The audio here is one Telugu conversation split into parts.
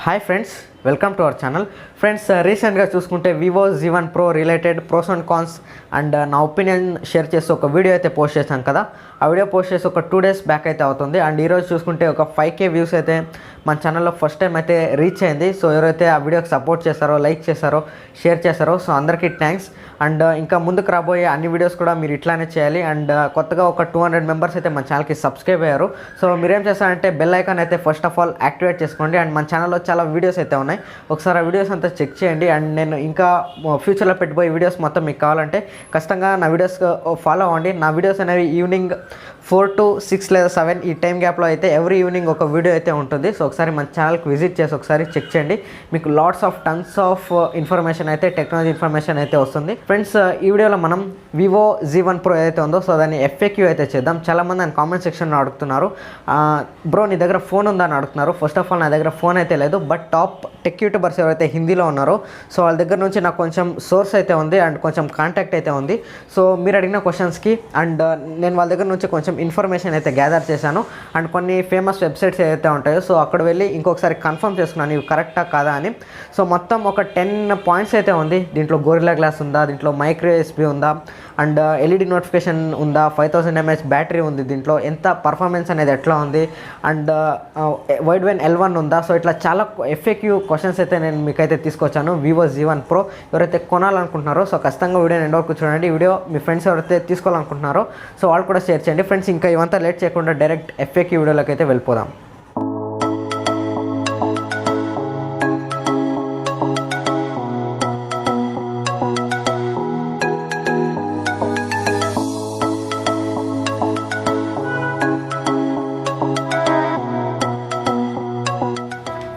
Hi friends, welcome to our channel. Friends, recently చూసుకుంటే Vivo Z1 Pro related pros and cons and నా ఒపీనియన్ షేర్ చేసి ఒక వీడియో అయితే పోస్ట్ చేశాను కదా. ఆ వీడియో పోస్ట్ చేసి ఒక 2 days బ్యాక్ అయితే అవుతుంది. అండ్ ఈరోజు చూసుకుంటే ఒక 5K వ్యూస్ అయితే మన ఛానల్లో ఫస్ట్ టైం అయితే రీచ్ అయింది. సో ఎవరైతే ఆ వీడియోకి సపోర్ట్ చేస్తారో, లైక్ చేస్తారో, షేర్ చేస్తారో, సో అందరికీ థ్యాంక్స్. అండ్ ఇంకా ముందుకు రాబోయే అన్ని వీడియోస్ కూడా మీరు ఇట్లానే చేయాలి. అండ్ కొత్తగా ఒక 200 మెంబర్స్ అయితే మన ఛానల్కి సబ్స్క్రైబ్ అయ్యారు. సో మీరేం చేస్తారంటే బెల్ ఐకాన్ అయితే ఫస్ట్ ఆఫ్ ఆల్ యాక్టివేట్ చేసుకోండి. అండ్ మన ఛానల్లో చాలా వీడియోస్ అయితే ఉన్నాయి, ఒకసారి ఆ వీడియోస్ అంతా చెక్ చేయండి. అండ్ నేను ఇంకా ఫ్యూచర్లో పెట్టిపోయే వీడియోస్ మొత్తం మీకు కావాలంటే ఖచ్చితంగా నా వీడియోస్ ఫాలో అవ్వండి. నా వీడియోస్ అనేవి ఈవినింగ్ 4 to 6 లేదా 7 ఈ టైం గ్యాప్లో అయితే ఎవ్రీ ఈవినింగ్ ఒక వీడియో అయితే ఉంటుంది. సో ఒకసారి మన ఛానల్కి విజిట్ చేసి ఒకసారి చెక్ చేయండి. మీకు టన్స్ ఆఫ్ ఇన్ఫర్మేషన్ అయితే, టెక్నాలజీ ఇన్ఫర్మేషన్ అయితే వస్తుంది. ఫ్రెండ్స్, ఈ వీడియోలో మనం Vivo Z1 Pro ఏదైతే ఉందో సో దాన్ని FAQ అయితే చేద్దాం. చాలామంది ఆయన కామెంట్ సెక్షన్లో అడుగుతున్నారు, బ్రో నీ దగ్గర ఫోన్ ఉందా అని అడుగుతున్నారు. ఫస్ట్ ఆఫ్ ఆల్ నా దగ్గర ఫోన్ అయితే లేదు, బట్ టాప్ టెక్ యూట్యూబర్స్ ఎవరైతే హిందీలో ఉన్నారో సో వాళ్ళ దగ్గర నుంచి నాకు కొంచెం సోర్స్ అయితే ఉంది అండ్ కొంచెం కాంటాక్ట్ అయితే ఉంది. సో మీరు అడిగిన క్వశ్చన్స్కి అండ్ నేను వాళ్ళ దగ్గర నుంచి కొంచెం ఇన్ఫర్మేషన్ అయితే గ్యాదర్ చేశాను. అండ్ కొన్ని ఫేమస్ వెబ్సైట్స్ ఏదైతే ఉంటాయో సో అక్కడ వెళ్ళి ఇంకొకసారి కన్ఫర్మ్ చేసుకున్నాను ఇవి కరెక్టా కాదా అని. సో మొత్తం ఒక 10 పాయింట్స్ అయితే ఉంది. దీంట్లో గొరిల్లా గ్లాస్ ఉందా, దీంట్లో మైక్రో USB ఉందా, అండ్ LED నోటిఫికేషన్ ఉందా, 5000 mAh బ్యాటరీ ఉంది, దీంట్లో ఎంత పర్ఫార్మెన్స్ అనేది ఎట్లా ఉంది, అండ్ Widewine L1 ఉందా. సో ఇట్లా చాలా FAQ క్వశ్చన్స్ అయితే నేను మీకైతే తీసుకొచ్చాను. Vivo Z1 Pro ఎవరైతే కొనాలనుకుంటున్నారో సో ఖచ్చితంగా వీడియోని ఎండ్ వరకు చూడండి. వీడియో మీ ఫ్రెండ్స్ ఎవరైతే తీసుకోవాలనుకుంటున్నారో సో వాళ్ళు కూడా షేర్ చేయండి. ఫ్రెండ్స్, ఇంకా ఇవంతా లేట్ చేయకుండా డైరెక్ట్ FAQ వీడియోలోకి అయితే వెళ్ళిపోదాం.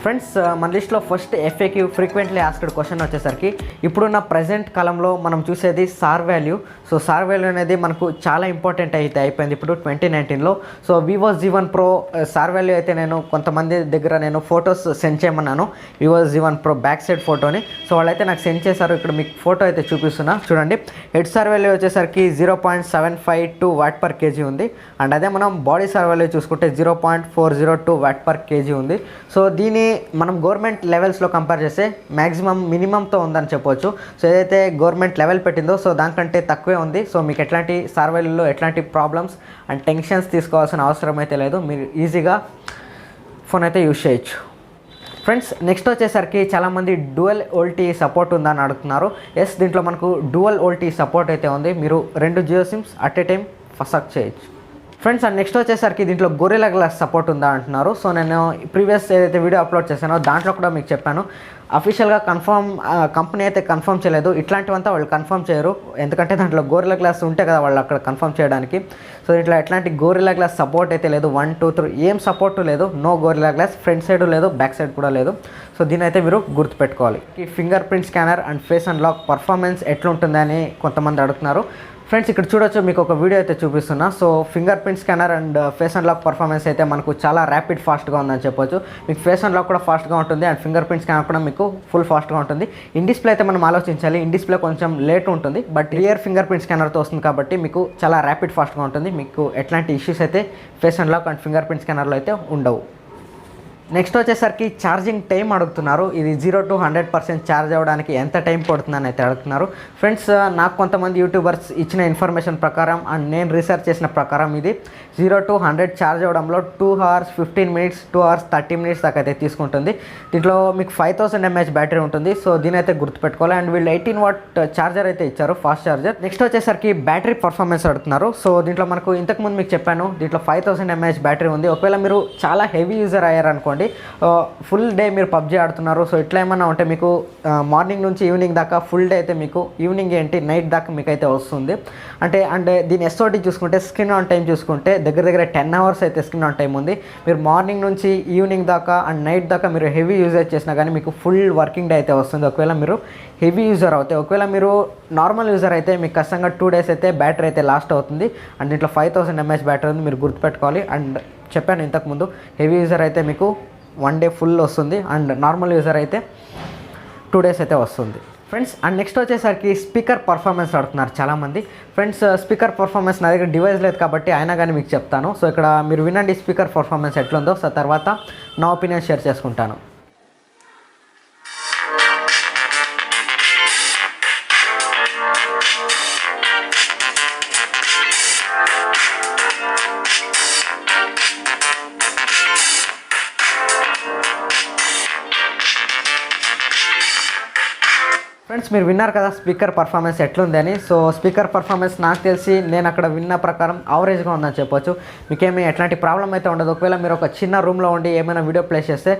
ఫ్రెండ్స్, మన లిస్ట్లో first FAQ frequently asked question వచ్చేసరికి ఇప్పుడున్న ప్రజెంట్ కాలంలో మనం చూసేది SAR value. So SAR value అనేది మనకు చాలా ఇంపార్టెంట్ అయితే అయిపోయింది ఇప్పుడు 2019లో. So Vivo Z1 Pro SAR value అయితే నేను కొంతమంది దగ్గర నేను ఫొటోస్ సెండ్ చేయమన్నాను, Vivo Z1 Pro back side ఫోటోని. సో వాళ్ళైతే నాకు సెండ్ చేశారు. ఇక్కడ మీకు ఫోటో అయితే చూపిస్తున్నా చూడండి. హెడ్ SAR వాల్యూ వచ్చేసరికి 0.752 వాట్/kg ఉంది. అండ్ అదే మనం బాడీ SAR వాల్యూ చూసుకుంటే 0.402 వాట్/kg ఉంది. సో దీని మనం గవర్నమెంట్ లెవెల్స్లో కంపేర్ చేస్తే మ్యాక్సిమం మినిమంతో ఉందని చెప్పవచ్చు. సో ఏదైతే గవర్నమెంట్ లెవెల్ పెట్టిందో సో దానికంటే తక్కువే ఉంది. సో మీకు ఎట్లాంటి SAR వాల్యూలో ఎట్లాంటి ప్రాబ్లమ్స్ అండ్ టెన్షన్స్ తీసుకోవాల్సిన అవసరం అయితే లేదు, మీరు ఈజీగా ఫోన్ అయితే యూజ్ చేయొచ్చు. ఫ్రెండ్స్, నెక్స్ట్ వచ్చేసరికి చాలామంది డ్యూయల్ OLT సపోర్ట్ ఉందని అడుగుతున్నారు. ఎస్, దీంట్లో మనకు డ్యూయల్ OLT సపోర్ట్ అయితే ఉంది. మీరు 2 Jio SIMs at a time ఫసక్ చేయొచ్చు. ఫ్రెండ్స్, అండ్ నెక్స్ట్ వచ్చేసరికి దీంట్లో గొరిల్లా గ్లాస్ సపోర్ట్ ఉందా అంటున్నారు. సో నేను ప్రీవియస్ ఏదైతే వీడియో అప్లోడ్ చేశానో దాంట్లో కూడా మీకు చెప్పాను, అఫీషియల్గా కంపెనీ అయితే కన్ఫర్మ్ చేయలేదు. ఇట్లాంటివంతా వాళ్ళు కన్ఫర్మ్ చేయరు, ఎందుకంటే దాంట్లో గొరిల్లా గ్లాస్ ఉంటే కదా వాళ్ళు అక్కడ కన్ఫర్మ్ చేయడానికి. సో ఇట్లా ఎట్లాంటి గొరిల్లా గ్లాస్ సపోర్ట్ అయితే లేదు. 1, 2, 3 ఏం సపోర్ట్ లేదు. No Gorilla glass, front side లేదు, బ్యాక్ సైడ్ కూడా లేదు. సో దీని అయితే మీరు గుర్తుపెట్టుకోవాలి. ఈ finger print scanner and face unlock performance ఎట్లుంటుందని కొంతమంది అడుగుతున్నారు. ఫ్రెండ్స్, ఇక్కడ చూడొచ్చు, మీకు ఒక వీడియో అయితే చూపిస్తున్నా. So finger print scanner and face unlock performance అయితే మనకు చాలా ర్యాపిడ్ ఫాస్ట్గా ఉందని చెప్పొచ్చు. మీకు ఫేస్ అన్లాక్ కూడా ఫాస్ట్గా ఉంటుంది అండ్ ఫింగర్ ప్రింట్ స్కానర్ కూడా మీకు ఫుల్ ఫాస్ట్గా ఉంటుంది. ఇన్ డిస్ప్లే అయితే మనం ఆలోచించాలి, ఇన్ డిస్ప్లే కొంచెం లేట్ ఉంటుంది, బట్ రియర్ ఫింగర్ ప్రింట్ స్కానర్తో వస్తుంది కాబట్టి మీకు చాలా ర్యాపిడ్ ఫాస్ట్గా ఉంటుంది. మీకు ఎట్లాంటి ఇష్యూస్ అయితే face unlock and finger print స్కానర్లో అయితే ఉండవు. నెక్స్ట్ వచ్చేసరికి ఛార్జింగ్ టైం అడుగుతున్నారు. ఇది 0 to 100% ఛార్జ్ అవ్వడానికి ఎంత టైం పడుతుందని అయితే అడుగుతున్నారు. ఫ్రెండ్స్, నాకు కొంతమంది యూట్యూబర్స్ ఇచ్చిన ఇన్ఫర్మేషన్ ప్రకారం అండ్ నేను రీసెర్చ్ చేసిన ప్రకారం ఇది 0 to 100 charge అవ్వడంలో 2 hours 15 minutes, 2 hours 30 minutes దాకా అయితే తీసుకుంటుంది. దీంట్లో మీకు 5000 mAh బ్యాటరీ ఉంటుంది. సో దీని అయితే గుర్తుపెట్టుకోవాలి. అండ్ వీళ్ళు 18 watt ఛార్జర్ అయితే ఇచ్చారు, ఫాస్ట్ ఛార్జర్. నెక్స్ట్ వచ్చేసరికి బ్యాటరీ పర్ఫార్మెన్స్ అడుగుతున్నారు. సో దీంట్లో మనకు ఇంతకుముందు మీకు చెప్పాను, దీంట్లో 5000 mAh బ్యాటరీ ఉంది. ఒకవేళ మీరు చాలా హెవీ యూజర్ అయ్యారనుకోండి, ఫుల్ డే మీరు PUBG ఆడుతున్నారు, సో ఇట్లా ఏమన్నా ఉంటే మీకు మార్నింగ్ నుంచి ఈవినింగ్ దాకా ఫుల్ డే అయితే మీకు ఈవినింగ్ ఏంటి నైట్ దాకా మీకు అయితే వస్తుంది. అండ్ దీని SOT చూసుకుంటే స్క్రీన్ ఆన్ టైం చూసుకుంటే దగ్గర 10 hours అయితే స్క్రీన్ ఆన్ టైం ఉంది. మీరు మార్నింగ్ నుంచి ఈవినింగ్ దాకా అండ్ నైట్ దాకా మీరు హెవీ యూజేజ్ చేసినా కానీ మీకు ఫుల్ వర్కింగ్ డే అయితే వస్తుంది. ఒకవేళ మీరు హెవీ యూజర్ అవుతాయి. ఒకవేళ మీరు నార్మల్ యూజర్ అయితే మీకు ఖచ్చితంగా 2 days అయితే బ్యాటరీ అయితే లాస్ట్ అవుతుంది. అండ్ దీంట్లో 5000 mAh బ్యాటరీ ఉంది, మీరు గుర్తుపెట్టుకోవాలి. అండ్ చెప్పాను ఇంతకుముందు, హెవీ యూజర్ అయితే మీకు 1 day ఫుల్ వస్తుంది అండ్ నార్మల్ యూజర్ అయితే 2 days అయితే వస్తుంది. ఫ్రెండ్స్, అండ్ నెక్స్ట్ వచ్చేసరికి స్పీకర్ పర్ఫార్మెన్స్ అడుగుతున్నారు చాలామంది. ఫ్రెండ్స్, స్పీకర్ పర్ఫార్మెన్స్ నా దగ్గర డివైస్ లేదు కాబట్టి అయినా కానీ మీకు చెప్తాను. సో ఇక్కడ మీరు వినండి స్పీకర్ పర్ఫార్మెన్స్ ఎట్లుందో. సో తర్వాత నా ఒపీనియన్ షేర్ చేసుకుంటాను. ఫ్రెండ్స్ మీరు విన్నారు కదా స్పీకర్ పర్ఫార్మెన్స్ ఎట్లుంది అని. సో స్పీకర్ పర్ఫార్మెన్స్ నాకు తెలిసి నేను అక్కడ విన్న ప్రకారం యావరేజ్గా ఉందని చెప్పొచ్చు. మీకేమీ ఎట్లాంటి ప్రాబ్లం అయితే ఉండదు. ఒకవేళ మీరు ఒక చిన్న రూమ్లో ఉండి ఏమైనా వీడియో ప్లే చేస్తే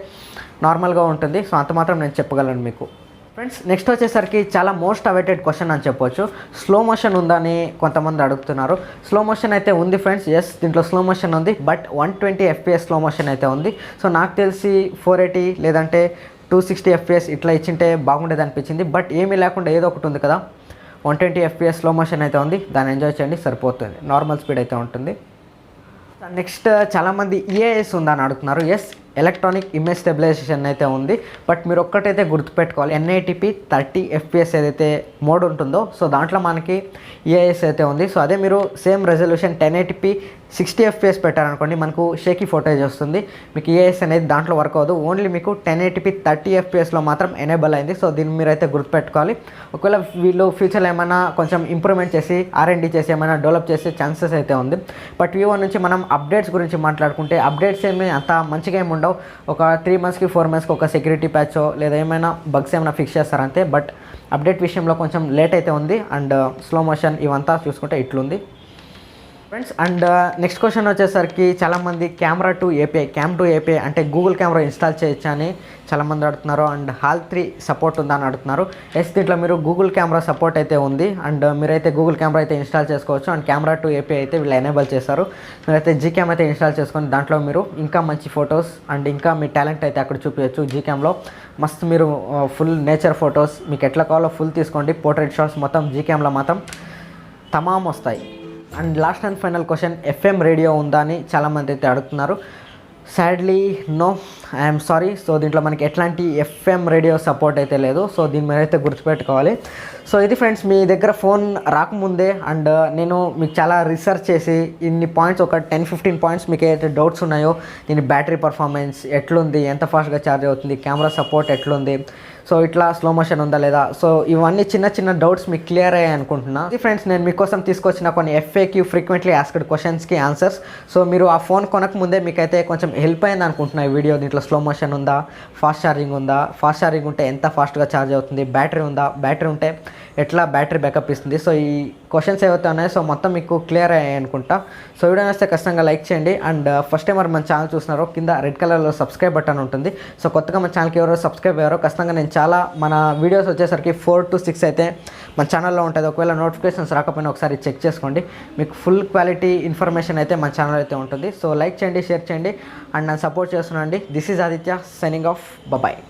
నార్మల్గా ఉంటుంది. సో అంత మాత్రం నేను చెప్పగలను మీకు. ఫ్రెండ్స్ నెక్స్ట్ వచ్చేసరికి చాలా మోస్ట్ అవైటెడ్ క్వశ్చన్ అని చెప్పొచ్చు. స్లో మోషన్ ఉందని కొంతమంది అడుగుతున్నారు. స్లో మోషన్ అయితే ఉంది ఫ్రెండ్స్. ఎస్, దీంట్లో స్లో మోషన్ ఉంది, బట్ 120 FPS స్లో మోషన్ అయితే ఉంది. సో నాకు తెలిసి 480 లేదంటే 260 FPS ఇట్లా ఇచ్చింటే బాగుండేది అనిపించింది. బట్ ఏమీ లేకుండా ఏదో ఒకటి ఉంది కదా, 120 FPS స్లో మోషన్ అయితే ఉంది. దాన్ని ఎంజాయ్ చేయండి, సరిపోతుంది. నార్మల్ స్పీడ్ అయితే ఉంటుంది. నెక్స్ట్ చాలామంది EIS ఉందని అడుగుతున్నారు. ఎస్, ఎలక్ట్రానిక్ ఇమేజ్ స్టెబిలైజేషన్ అయితే ఉంది. బట్ మీరు ఒక్కటైతే గుర్తుపెట్టుకోవాలి, 1080p 30 FPS ఏదైతే మోడ్ ఉంటుందో సో దాంట్లో మనకి EIS అయితే ఉంది. సో అదే మీరు సేమ్ రెజల్యూషన్ 1080p 60 FPS పెట్టారనుకోండి, మనకు షేకీ ఫోటేజ్ వస్తుంది. మీకు EIS అనేది దాంట్లో వర్క్ అవ్వదు. ఓన్లీ మీకు 1080p 30 FPSలో మాత్రం ఎనేబుల్ అయింది. సో దీన్ని మీరైతే గుర్తుపెట్టుకోవాలి. ఒకవేళ వీళ్ళు ఫ్యూచర్లో ఏమైనా కొంచెం ఇంప్రూవ్మెంట్ చేసి R&D చేసి ఏమైనా డెవలప్ చేసే ఛాన్సెస్ అయితే ఉంది. బట్ Vivo నుంచి మనం అప్డేట్స్ గురించి మాట్లాడుకుంటే అప్డేట్స్ ఏమి అంత మంచిగా ఏమి ఉండవు. ఒక 3 మంత్స్కి 4 మంత్స్కి ఒక సెక్యూరిటీ ప్యాచో లేదా ఏమైనా బగ్స్ ఏమైనా ఫిక్స్ చేస్తారంతే. బట్ అప్డేట్ విషయంలో కొంచెం లేట్ అయితే ఉంది. అండ్ స్లో మోషన్ ఇవంతా చూసుకుంటే ఇట్లుంది ఫ్రెండ్స్. అండ్ నెక్స్ట్ క్వశ్చన్ వచ్చేసరికి చాలామంది కెమెరా టు ఏపీఐ అంటే గూగుల్ కెమెరా ఇన్స్టాల్ చేయొచ్చా అని చాలామంది అడుగుతున్నారు. అండ్ HAL 3 సపోర్ట్ ఉందా అని అడుగుతున్నారు. ఎస్, దీంట్లో మీరు గూగుల్ కెమెరా సపోర్ట్ అయితే ఉంది. అండ్ మీరైతే గూగుల్ కెమెరా అయితే ఇన్స్టాల్ చేసుకోవచ్చు. అండ్ కెమెరా టు ఏపీఐ అయితే వీళ్ళు ఎనేబుల్ చేస్తారు. మీరైతే Gcam అయితే ఇన్స్టాల్ చేసుకొని దాంట్లో మీరు ఇంకా మంచి ఫొటోస్ అండ్ ఇంకా మీ టాలెంట్ అయితే అక్కడ చూపించచ్చు. Gcamలో మస్తు మీరు ఫుల్ నేచర్ ఫొటోస్ మీకు ఎట్లా కావాలో ఫుల్ తీసుకోండి. పోర్ట్రేట్ షాట్స్ మొత్తం Gcamలో మాత్రం తమాం వస్తాయి. And last and final question, FM radio ఉందా అని చాలామంది అయితే అడుగుతున్నారు. Sadly no, I'm sorry. So దీంట్లో మనకి ఎట్లాంటి FM రేడియో సపోర్ట్ అయితే లేదు. సో దీన్ని మీరైతే గుర్తుపెట్టుకోవాలి. సో ఇది ఫ్రెండ్స్, మీ దగ్గర ఫోన్ రాకముందే అండ్ నేను మీకు చాలా రీసెర్చ్ చేసి ఇన్ని పాయింట్స్, ఒక 10-15 పాయింట్స్ మీకు ఏదైతే డౌట్స్ ఉన్నాయో, దీని బ్యాటరీ పర్ఫార్మెన్స్ ఎట్లుంది, ఎంత ఫాస్ట్గా ఛార్జ్ అవుతుంది, కెమెరా సపోర్ట్ ఎట్లుంది, సో ఇట్లా స్లో మోషన్ ఉందా లేదా, సో ఇవన్నీ చిన్న చిన్న డౌట్స్ మీకు క్లియర్ అయ్యాయి అనుకుంటున్నా. ఇది ఫ్రెండ్స్, నేను మీకోసం తీసుకొచ్చిన కొన్ని FAQ ఫ్రీక్వెంట్లీ ఆస్క్డ్ క్వశ్చన్స్కి ఆన్సర్స్. సో మీరు ఆ ఫోన్ కొనక ముందే మీకైతే కొంచెం హెల్ప్ అయింది అనుకుంటున్నా ఈ వీడియో. దీంట్లో స్లో మోషన్ ఉందా, ఫాస్ట్ ఛార్జింగ్ ఉందా, ఫాస్ట్ ఛార్జింగ్ ఉంటే ఎంత ఫాస్ట్గా ఛార్జ్ అవుతుంది, బ్యాటరీ ఉందా, బ్యాటరీ ఉంటే ఎట్లా బ్యాటరీ బ్యాకప్ ఇస్తుంది. సో ఈ క్వశ్చన్స్ ఏవైతే ఉన్నాయో సో మొత్తం మీకు క్లియర్ అయ్యాయి అనుకుంటా. సో వీడియో వస్తే ఖచ్చితంగా లైక్ చేయండి. అండ్ ఫస్ట్ టైం మన ఛానల్ చూస్తున్నారో కింద రెడ్ కలర్లో సబ్స్క్రైబ్ బటన్ ఉంటుంది. సో కొత్తగా మన ఛానల్కి ఎవరో సబ్స్క్రైబ్ అయ్యారో ఖచ్చితంగా నేను చాలా మన వీడియోస్ వచ్చేసరికి 4 to 6 అయితే మన ఛానల్లో ఉంటుంది. ఒకవేళ నోటిఫికేషన్స్ రాకపోయినా ఒకసారి చెక్ చేసుకోండి. మీకు ఫుల్ క్వాలిటీ ఇన్ఫర్మేషన్ అయితే మన ఛానల్ అయితే ఉంటుంది. సో లైక్ చేయండి, షేర్ చేయండి అండ్ నన్ను సపోర్ట్ చేస్తున్నాండి. This is Aditya signing off. Bye.